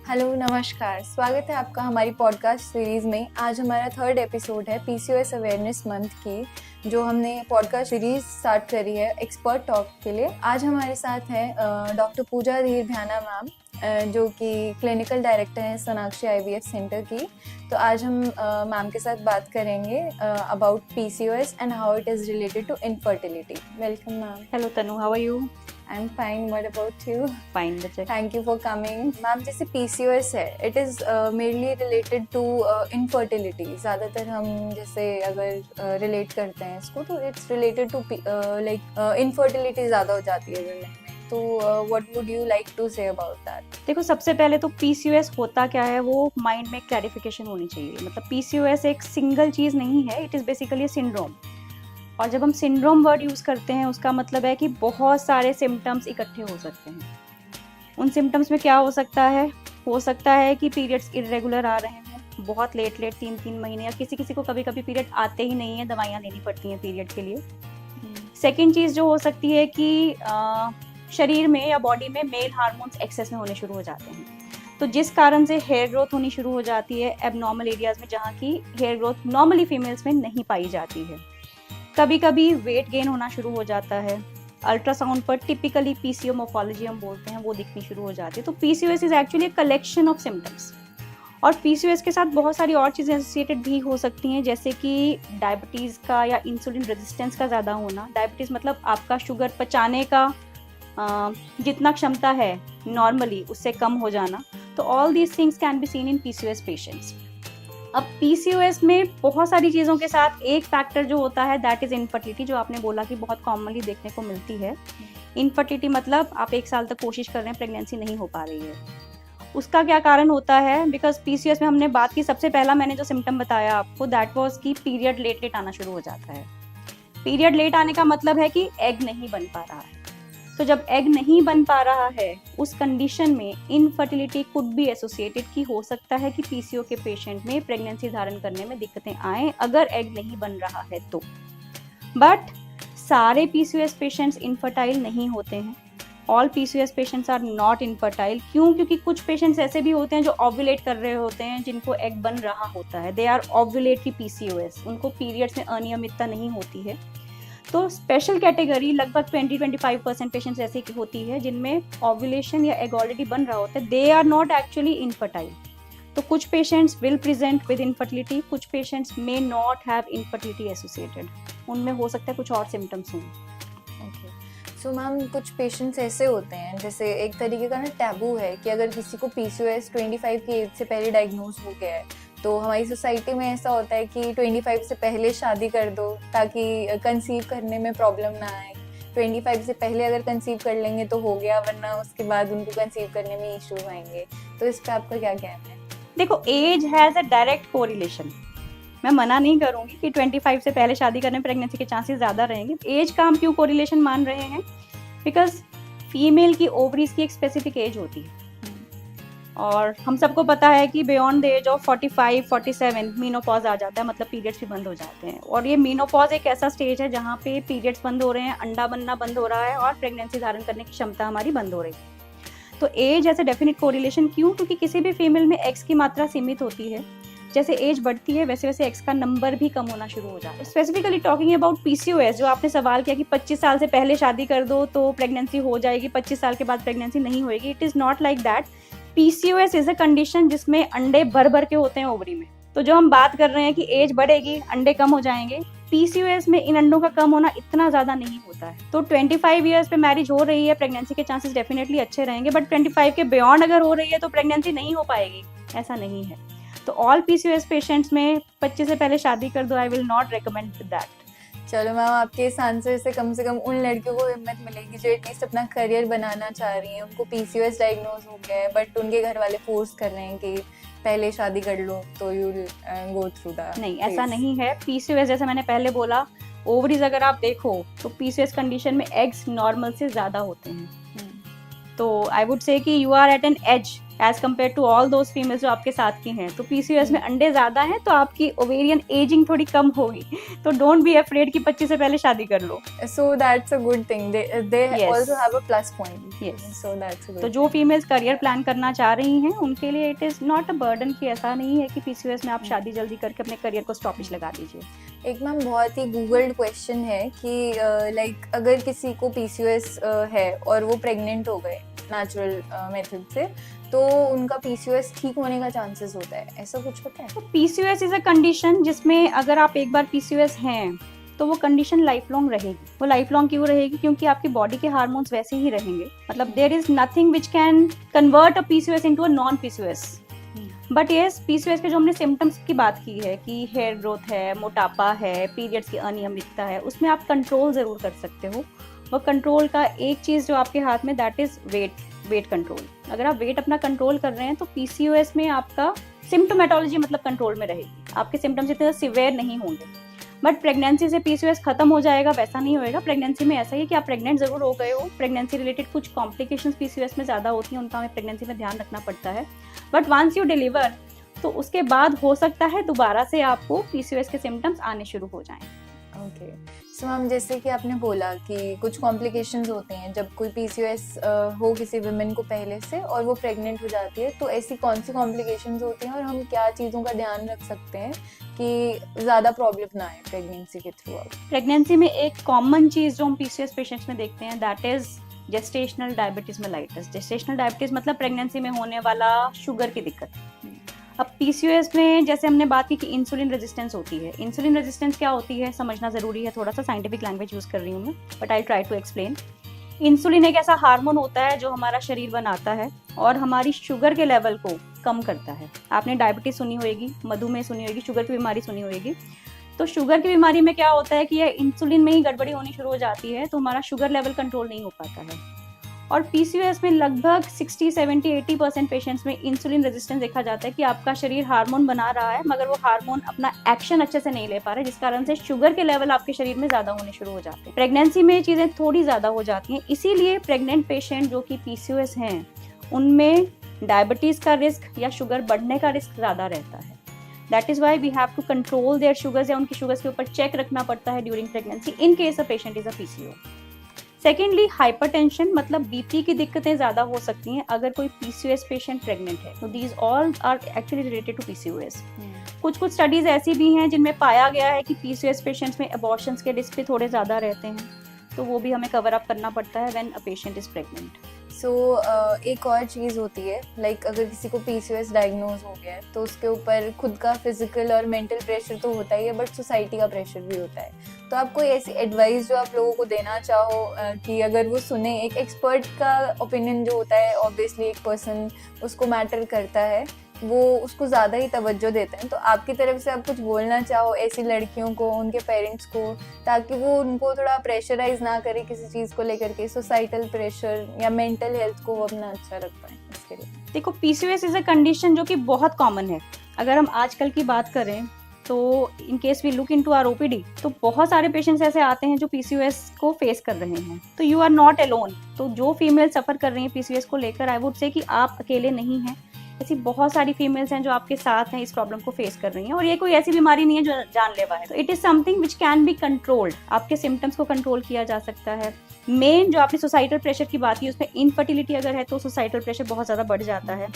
Hello नमस्कार, स्वागत है आपका हमारी पॉडकास्ट सीरीज़ में। आज हमारा 3rd एपिसोड है पीसीओएस अवेयरनेस मंथ की, जो हमने पॉडकास्ट सीरीज स्टार्ट करी है एक्सपर्ट टॉक के लिए। आज हमारे साथ है डॉक्टर पूजा धीर ध्याना मैम, जो कि क्लिनिकल डायरेक्टर हैं सोनाक्षी आईवीएफ सेंटर की। तो आज हम मैम के साथ बात करेंगे about PCOS and how it is related to infertility. Welcome ma'am. Hello Tanu, how are you? I am fine, what about you? Fine बच्चे। Thank you for coming ma'am. जैसे पीसीओएस है, it is mainly related to infertility. ज़्यादातर हम जैसे अगर relate करते हैं इसको, तो it's related to like infertility ज़्यादा हो जाती है women में। तो what would you like to say about that? देखो, सबसे पहले तो पीसीओएस होता क्या है वो माइंड में क्लैरिफिकेशन होनी चाहिए। मतलब पीसीओएस एक सिंगल चीज़ नहीं है, इट इज़ बेसिकली सिंड्रोम। और जब हम सिंड्रोम वर्ड यूज़ करते हैं उसका मतलब है कि बहुत सारे सिम्टम्स इकट्ठे हो सकते हैं। उन सिम्टम्स में क्या हो सकता है? हो सकता है कि पीरियड्स इरेगुलर आ रहे हैं, बहुत लेट 3 महीने, या किसी किसी को कभी कभी पीरियड आते ही नहीं है, दवाइयाँ लेनी पड़ती हैं पीरियड के लिए। सेकेंड चीज़ जो हो सकती है कि शरीर में या बॉडी में मेल हार्मोन्स एक्सेस में होने शुरू हो जाते हैं, तो जिस कारण से हेयर ग्रोथ होनी शुरू हो जाती है एबनॉर्मल एरियाज में, जहाँ की हेयर ग्रोथ नॉर्मली फीमेल्स में नहीं पाई जाती है। कभी कभी वेट गेन होना शुरू हो जाता है। अल्ट्रासाउंड पर टिपिकली पीसीओ मोर्फोलॉजी हम बोलते हैं, वो दिखनी शुरू हो जाती है। तो PCOS is actually collection of symptoms. और पीसीओएस के साथ बहुत सारी और चीज़ें एसोसिएटेड भी हो सकती हैं, जैसे कि डायबिटीज़ का या इंसुलिन रेजिस्टेंस का ज़्यादा होना। डायबिटीज़ मतलब आपका शुगर पचाने का जितना क्षमता है नॉर्मली उससे कम हो जाना। तो all these things can be seen in PCOS patients. अब पीसीओएस में बहुत सारी चीज़ों के साथ एक फैक्टर जो होता है दैट इज़ इनफर्टिलिटी, जो आपने बोला कि बहुत कॉमनली देखने को मिलती है। इनफर्टिलिटी मतलब आप 1 साल तक कोशिश कर रहे हैं, प्रेगनेंसी नहीं हो पा रही है। उसका क्या कारण होता है? बिकॉज पीसीओएस में हमने बात की, सबसे पहला मैंने जो सिम्टम बताया आपको दैट वाज कि पीरियड लेट आना शुरू हो जाता है। पीरियड लेट आने का मतलब है कि एग नहीं बन पा रहा है। तो जब एग नहीं बन पा रहा है, उस कंडीशन में इनफर्टिलिटी कुड बी एसोसिएटेड, कि हो सकता है कि पीसीओ के पेशेंट में प्रेगनेंसी धारण करने में दिक्कतें आए अगर एग नहीं बन रहा है तो। बट सारे पीसीओएस पेशेंट्स इनफर्टाइल नहीं होते हैं। All PCOS patients are not infertile. क्यों? क्योंकि कुछ पेशेंट्स ऐसे भी होते हैं जो ओव्यूलेट कर रहे होते हैं, जिनको एग बन रहा होता है। दे आर ओव्यूलेटरी पीसीओएस, उनको पीरियड्स में अनियमितता नहीं होती है। तो स्पेशल कैटेगरी लगभग 20-25% पेशेंट्स ऐसी होती है जिनमें ओव्यूलेशन या एग ऑलरेडी बन रहा होता है। They are not actually infertile. तो कुछ patients will present with infertility, कुछ patients may not have infertility associated. उनमें हो सकता है कुछ और सिम्टम्स हों। ओके, सो मैम कुछ पेशेंट्स ऐसे होते हैं, जैसे एक तरीके का ना टैबू है कि अगर किसी को पीसीओएस 25 की एज से पहले डायग्नोज हो गया है, तो हमारी सोसाइटी में ऐसा होता है कि 25 से पहले शादी कर दो ताकि कंसीव करने में प्रॉब्लम ना आए। 25 से पहले अगर कंसीव कर लेंगे तो हो गया, वरना उसके बाद उनको कंसीव करने में इश्यूज आएंगे। तो इस पे आपका क्या कहना है? देखो, age has a direct correlation. मैं मना नहीं करूंगी कि 25 से पहले शादी करने में प्रेगनेंसी के चांसेस ज़्यादा रहेंगे। एज का हम क्यों कोरिलेशन मान रहे हैं? बिकॉज फीमेल की ओवरीज की एक स्पेसिफिक एज होती है, और हम सबको पता है कि beyond the age of 45-47 menopause आ जाता है, मतलब पीरियड्स भी बंद हो जाते हैं। और ये मीनोपॉज एक ऐसा स्टेज है जहाँ पे पीरियड्स बंद हो रहे हैं, अंडा बनना बंद हो रहा है, और प्रेगनेंसी धारण करने की क्षमता हमारी बंद हो रही है। तो एज ऐसे डेफिनेट कोरिलेशन क्यों? क्योंकि किसी भी फीमेल में एक्स की मात्रा सीमित होती है। जैसे एज बढ़ती है वैसे वैसे एक्स का नंबर भी कम होना शुरू हो जाता है। स्पेसिफिकली टॉकिंग अबाउट पीसीओएस, जो आपने सवाल किया कि 25 साल से पहले शादी कर दो तो प्रेगनेंसी हो जाएगी, 25 साल के बाद प्रेगनेंसी नहीं होएगी, it is not like that. PCOS is a condition जिसमें अंडे भर भर के होते हैं ओवरी में। तो जो हम बात कर रहे हैं कि एज बढ़ेगी अंडे कम हो जाएंगे, पीसीओएस में इन अंडों का कम होना इतना ज़्यादा नहीं होता है। तो 25 ईयर्स पे मैरिज हो रही है, प्रेगनेंसी के चांसेस डेफिनेटली अच्छे रहेंगे, बट 25 के बियॉन्ड अगर हो रही है तो प्रेगनेंसी नहीं हो पाएगी, ऐसा नहीं है। तो ऑल पीसीओएस पेशेंट्स में 25 से पहले शादी कर दो, I will not recommend that. चलो मैम, आपके इस आंसर से कम उन लड़कियों को हिम्मत मिलेगी जो एटलीस्ट अपना करियर बनाना चाह रही हैं। उनको पीसीओएस डायग्नोज हो गया है, बट उनके घर वाले फोर्स कर रहे हैं कि पहले शादी कर लो तो you will go through that. नहीं, ऐसा नहीं है। पीसीओएस जैसे मैंने पहले बोला, ओवरीज अगर आप देखो तो पीसीओएस कंडीशन में एग्स नॉर्मल से ज़्यादा होते हैं। तो आई वुड से कि you are at an age age compare to all those females जो आपके साथ की हैं। तो पीसीओएस में अंडे ज्यादा हैं तो आपकी ओवेरियन एजिंग थोड़ी कम होगी, तो डोंट बी अफ्रेड कि 25 से पहले शादी कर लो। So that's a good thing. They Yes. also have a plus point. Yes. So that's a good तो जो फीमेल्स करियर प्लान करना चाह रही हैं उनके लिए it is not a burden कि ऐसा नहीं है कि पीसीओएस में आप शादी जल्दी करके अपने करियर को स्टॉपेज लगा दीजिए। एक मैम बहुत ही गूगल्ड क्वेश्चन है कि लाइक अगर किसी को पीसीओएस है और वो प्रेग्नेंट हो गए नेचुरल मेथड से, तो उनका पीसीओएस ठीक होने का चांसेस होता है, ऐसा कुछ पता है? तो पीसीओएस इज अ कंडीशन जिसमें अगर आप एक बार पीसीओएस हैं तो वो कंडीशन लाइफ लॉन्ग रहेगी। वो लाइफ लॉन्ग क्यों रहेगी? क्योंकि आपकी बॉडी के हार्मोन्स वैसे ही रहेंगे। मतलब there is nothing which can convert a PCOS into a non PCOS. But yes, PCOS के जो हमने सिम्टम्स की बात की है कि हेयर ग्रोथ है, मोटापा है, पीरियड्स की अनियमितता है, उसमें आप कंट्रोल जरूर कर सकते हो। वो कंट्रोल का एक चीज जो आपके हाथ में, दैट इज वेट कंट्रोल। अगर आप वेट अपना कंट्रोल कर रहे हैं तो पीसीओएस में आपका सिम्टोमेटोलॉजी मतलब कंट्रोल में रहेगी, आपके सिम्टम्स इतने सिवियर नहीं होंगे। बट प्रेगनेंसी से पीसीओएस खत्म हो जाएगा वैसा नहीं होएगा। प्रेगनेंसी में ऐसा ही है कि आप प्रेग्नेंट जरूर हो गए हो, प्रेगनेंसी रिलेटेड कुछ कॉम्प्लिकेशंस पीसीओएस में ज्यादा होती हैं, उनका हमें प्रेगनेंसी में ध्यान रखना पड़ता है। बट वंस यू डिलीवर तो उसके बाद हो सकता है दोबारा से आपको पीसीओएस के सिम्टम्स आने शुरू हो जाएं। ओके, सो मैम जैसे कि आपने बोला कि कुछ कॉम्प्लिकेशंस होते हैं जब कोई पीसीओएस हो किसी वुमेन को पहले से और वो प्रेग्नेंट हो जाती है, तो ऐसी कौन सी कॉम्प्लिकेशंस होती हैं और हम क्या चीज़ों का ध्यान रख सकते हैं कि ज़्यादा प्रॉब्लम ना आए प्रेगनेंसी के थ्रू आउट? प्रेगनेंसी में एक कॉमन चीज जो हम पीसीओएस पेशेंट्स में देखते हैं that is gestational diabetes mellitus. Gestational diabetes मतलब प्रेगनेंसी में होने वाला शुगर की दिक्कत। अब पीसीओएस में जैसे हमने बात की कि इंसुलिन रेजिस्टेंस होती है। इंसुलिन रेजिस्टेंस क्या होती है समझना जरूरी है, थोड़ा सा साइंटिफिक लैंग्वेज यूज कर रही हूँ मैं, but I try to explain. Insulin एक ऐसा हार्मोन होता है जो हमारा शरीर बनाता है और हमारी शुगर के लेवल को कम करता है। आपने डायबिटीज सुनी होगी, मधुमेह सुनी होगी, शुगर की बीमारी सुनी होगी। तो शुगर की बीमारी में क्या होता है कि यह इंसुलिन में ही गड़बड़ी होनी शुरू हो जाती है, तो हमारा शुगर लेवल कंट्रोल नहीं हो पाता है। और पीसीओएस में लगभग 60, 70, 80% पेशेंट्स में इंसुलिन रेजिस्टेंस देखा जाता है कि आपका शरीर हार्मोन बना रहा है मगर वो हार्मोन अपना एक्शन अच्छे से नहीं ले पा रहा है, जिस कारण से शुगर के लेवल आपके शरीर में ज्यादा होने शुरू हो जाते हैं। प्रेगनेंसी में चीजें थोड़ी ज्यादा हो जाती हैं, इसीलिए प्रेग्नेंट पेशेंट जो कि पीसीओएस हैं उनमें डायबिटीज का रिस्क या शुगर बढ़ने का रिस्क ज्यादा रहता है। That is why we have to control their sugars या उनकी शुगर्स के ऊपर चेक रखना पड़ता है during pregnancy in case a patient is a PCO. Secondly, hypertension मतलब बीपी की दिक्कतें ज्यादा हो सकती हैं अगर कोई पीसीओएस पेशेंट प्रेग्नेंट है। तो these all are actually related to PCOS. कुछ स्टडीज ऐसी भी हैं जिनमें पाया गया है कि पीसीओएस पेशेंट्स में अबॉर्शंस के रिस्क भी थोड़े ज्यादा रहते हैं, तो वो भी हमें कवर अप करना पड़ता है when a patient is pregnant. So एक और चीज़ होती है, लाइक अगर किसी को पीसीओएस डायग्नोज हो गया है तो उसके ऊपर खुद का फिजिकल और मेंटल प्रेशर तो होता ही है, बट सोसाइटी का प्रेशर भी होता है। तो आप कोई ऐसी एडवाइस जो आप लोगों को देना चाहो कि अगर वो सुने, एक एक्सपर्ट का ओपिनियन जो होता है, ऑब्वियसली एक पर्सन उसको मैटर करता है, वो उसको ज़्यादा ही तवज्जो देते हैं, तो आपकी तरफ से आप कुछ बोलना चाहो ऐसी लड़कियों को, उनके पेरेंट्स को, ताकि वो उनको थोड़ा प्रेशराइज ना करे किसी चीज़ को लेकर के, सोसाइटल प्रेशर या मेंटल हेल्थ को वो अपना अच्छा रख पाए इसके लिए? देखो, पीसीओएस इज अ कंडीशन जो कि बहुत कॉमन है। अगर हम आजकल की बात करें तो in case we look into our OPD तो बहुत सारे पेशेंट्स ऐसे आते हैं जो पीसीओएस को फेस कर रहे हैं। तो यू आर नॉट अलोन। तो जो फीमेल सफर कर रही हैं पीसीओएस को लेकर, आई वुड से कि आप अकेले नहीं हैं। ऐसी बहुत सारी फीमेल्स हैं जो आपके साथ हैं, इस प्रॉब्लम को फेस कर रही हैं, और ये कोई ऐसी बीमारी नहीं है जो जानलेवा है। तो it is something which can be controlled. आपके सिम्टम्स को कंट्रोल किया जा सकता है। मेन जो आपने सोसाइटल प्रेशर की बात की, उसमें इनफर्टिलिटी अगर है तो सोसाइटल प्रेशर बहुत ज्यादा बढ़ जाता है।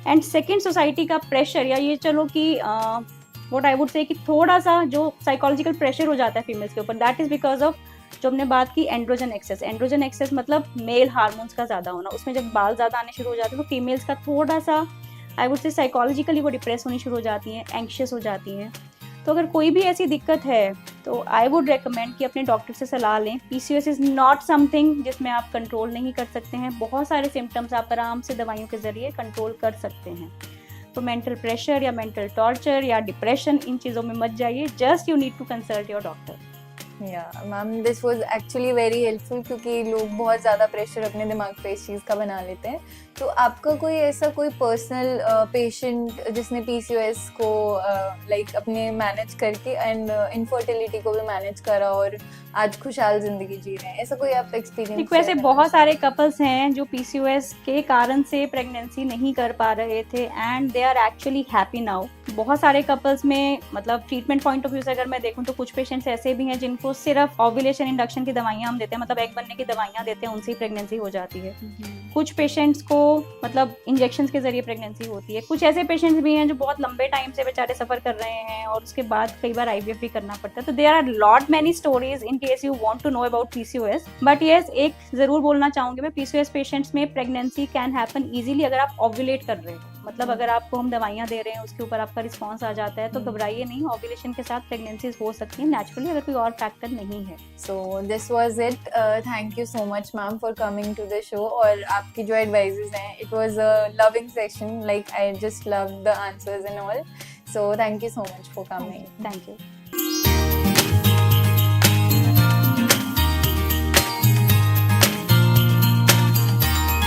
एंड सेकेंड, सोसाइटी का प्रेशर, या ये चलो कि व्हाट आई वुड से कि थोड़ा सा जो साइकोलॉजिकल प्रेशर हो जाता है फीमेल्स के ऊपर, दैट इज बिकॉज ऑफ जो हमने बात की एंड्रोजन एक्सेस। एंड्रोजन एक्सेस मतलब मेल हार्मोन्स का ज्यादा होना। उसमें जब बाल ज्यादा आने शुरू हो जाते हैं तो फीमेल्स का थोड़ा सा आई वुड से साइकोलॉजिकली वो डिप्रेस होनी शुरू हो जाती हैं, एंग्शियस हो जाती हैं। तो अगर कोई भी ऐसी दिक्कत है तो आई वुड रेकमेंड कि अपने डॉक्टर से सलाह लें। पीसीओएस इज नॉट समथिंग जिसमें आप कंट्रोल नहीं कर सकते हैं। बहुत सारे सिम्टम्स आप आराम से दवाइयों के जरिए कंट्रोल कर सकते हैं। तो मेंटल प्रेशर या मेंटल टॉर्चर या डिप्रेशन, इन चीज़ों में मत जाइए। Just you need to consult your doctor. Ma'am this was actually very helpful, क्योंकि लोग बहुत ज़्यादा प्रेशर अपने दिमाग पे इस चीज़ का बना लेते हैं. तो आपका कोई पर्सनल पेशेंट जिसने PCOS को लाइक अपने मैनेज करके एंड इनफर्टिलिटी को भी मैनेज करा और आज खुशहाल जिंदगी जी रहे हैं, ऐसा कोई आप एक्सपीरियंस? देखो, ऐसे बहुत सारे कपल्स हैं जो PCOS के कारण से प्रेगनेंसी नहीं कर पा रहे थे and they are actually happy now. बहुत सारे कपल्स में मतलब ट्रीटमेंट पॉइंट ऑफ व्यू से अगर मैं देखूं तो कुछ पेशेंट्स ऐसे भी हैं जिनको सिर्फ ओव्यूलेशन इंडक्शन की दवाइयां हम देते हैं, मतलब एग बनने की दवाइयां देते हैं, उनसे ही प्रेगनेंसी हो जाती है. कुछ पेशेंट्स को मतलब इंजेक्शन के जरिए प्रेगनेंसी होती है. कुछ ऐसे पेशेंट्स भी हैं जो बहुत लंबे टाइम से बेचारे सफर कर रहे हैं और उसके बाद कई बार IVF भी करना पड़ता है. तो there are lot many stories in case you want to know about PCOS. But yes, एक जरूर बोलना चाहूंगी मैं, PCOS पेशेंट्स में प्रेगनेंसी कैन हैपन इजीली अगर आप ओव्यूलेट कर रहे हो. मतलब अगर आपको हम दवाइयां दे रहे हैं, उसके ऊपर आपका रिस्पॉन्स आ जाता है, तो घबराइए नहीं. ओव्यूलेशन के साथ प्रेगनेंसीज हो सकती है नेचुरली अगर कोई और फैक्टर नहीं है. So this was it. Thank you so much ma'am for coming to the show, और आपकी जो एडवाइजेस हैं, it was a loving session. Like I just love the answers and all. So thank you so much for coming. Thank you.